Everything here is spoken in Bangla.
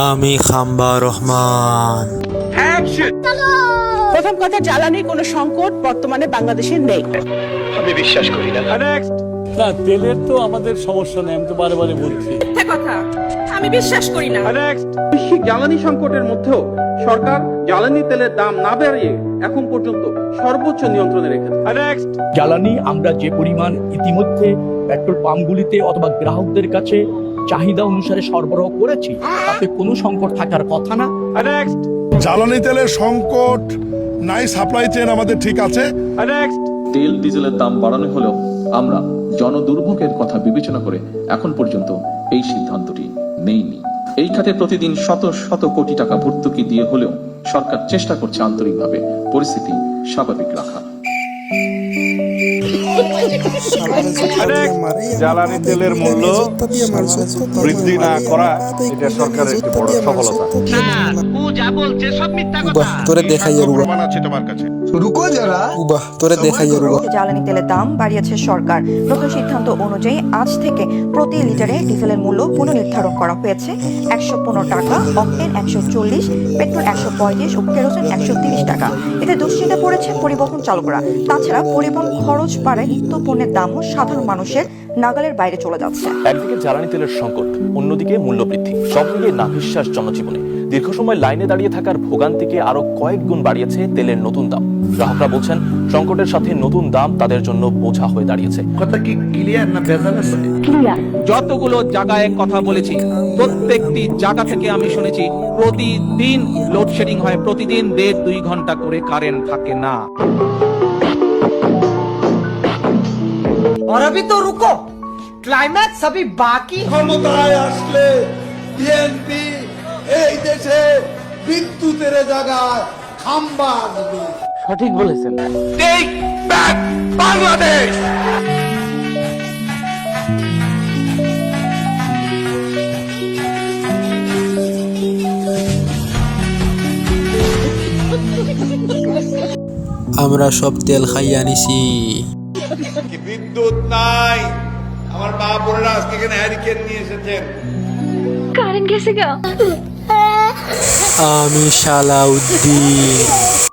আমি খাম্বা রহমান। প্রথম কথা, জ্বালানির কোনো সংকট বর্তমানে বাংলাদেশে নেই। আমি বিশ্বাস করি না। না, তেলের তো আমাদের সমস্যা নেই, আমি তো বারে বারে বলছি। কথা আমি বিশ্বাস করি না। বৈশ্বিক জ্বালানি সংকটের মধ্যেও সরকার জ্বালানি তেলের দাম না বাড়িয়ে এখন পর্যন্ত সর্বোচ্চ নিয়ন্ত্রণে রেখেছে। জ্বালানি আমরা যে পরিমাণ ইতিমধ্যে পেট্রোল পাম্পগুলিতে অথবা গ্রাহকদের কাছে চাহিদা অনুসারে সরবরাহ করেছি, তাতে কোনো সংকট থাকার কথা না। জ্বালানি তেলের সংকট নাই, সাপ্লাই চেইন আমাদের ঠিক আছে। তেল ডিজেলের দাম বাড়ানো হলেও আমরা জনদুর্ভোগের কথা বিবেচনা করে এখন পর্যন্ত এই সিদ্ধান্তটি নেইনি। এই খাতে প্রতিদিন শত শত কোটি টাকা ভর্তুকি দিয়ে হলেও সরকার চেষ্টা করছে আন্তরিকভাবে পরিস্থিতি স্বাভাবিক রাখা। জ্বালানি তেলের মূল্য বৃদ্ধি না করা এটা সরকারের একটি বড় সফলতা। তোরে দেখাইয়া রুবা, প্রমাণ আছে তোমার কাছে। উবাহ তোরে দেখাইয়া রুবা। জ্বালানি তেলের দাম বাড়িয়েছে সরকার। নতুন সিদ্ধান্ত অনুযায়ী আজ থেকে প্রতি লিটারে ডিজেলের মূল্য পুনর্নির্ধারণ করা হয়েছে ১১৫ টাকা, অকটেন ১৪০, পেট্রোল ১৩৫ ও কেরোসিন ১৩০ টাকা। এতে দুশ্চিন্তা পড়েছে পরিবহন চালকরা। তাছাড়া পরিবহন খরচ বাড়ায় নিত্য পণ্যের দামও সাধারণ মানুষের নাগালের বাইরে চলে যাচ্ছে। একদিকে জ্বালানি তেলের সংকট, অন্যদিকে মূল্য বৃদ্ধি, সব মিলিয়ে নাভিশ্বাস জনজীবনে। দীর্ঘ সময় লাইনে দাঁড়িয়ে থাকার ভোগান্তিকে আরো কয়েক গুণ বাড়িয়েছে তেলের নতুন দাম। গ্রাহকরা বলছেন সংকটের সাথে নতুন দাম তাদের জন্য বোঝা হয়ে দাঁড়িয়েছে। কথা কি ক্লিয়ার না ভেজাল আছে? যতগুলো জায়গায় কথা বলেছি, প্রত্যেকটি জায়গা থেকে আমি শুনেছি প্রতিদিন লোডশেডিং হয়, প্রতিদিন ১.৫-২ ঘন্টা করে কারেন্ট থাকে না। और अभी तो रुको, क्लाइमैक्स अभी बाकी। ক্ষমতায় আসলে বিএনপি এই দেশে বিদ্যুতের জায়গায় খাম্বা আসবে। সঠিক বলেছেন। Take back Bangladesh. আমরা সব তেল খাইয়া নিছি। বিদ্যুৎ নাই, আমার মা বোনেরা আজকে এখানে হ্যারিকেন নিয়ে এসেছেন। কারেন্ট গেছে গা। আমি সালাউদ্দিন।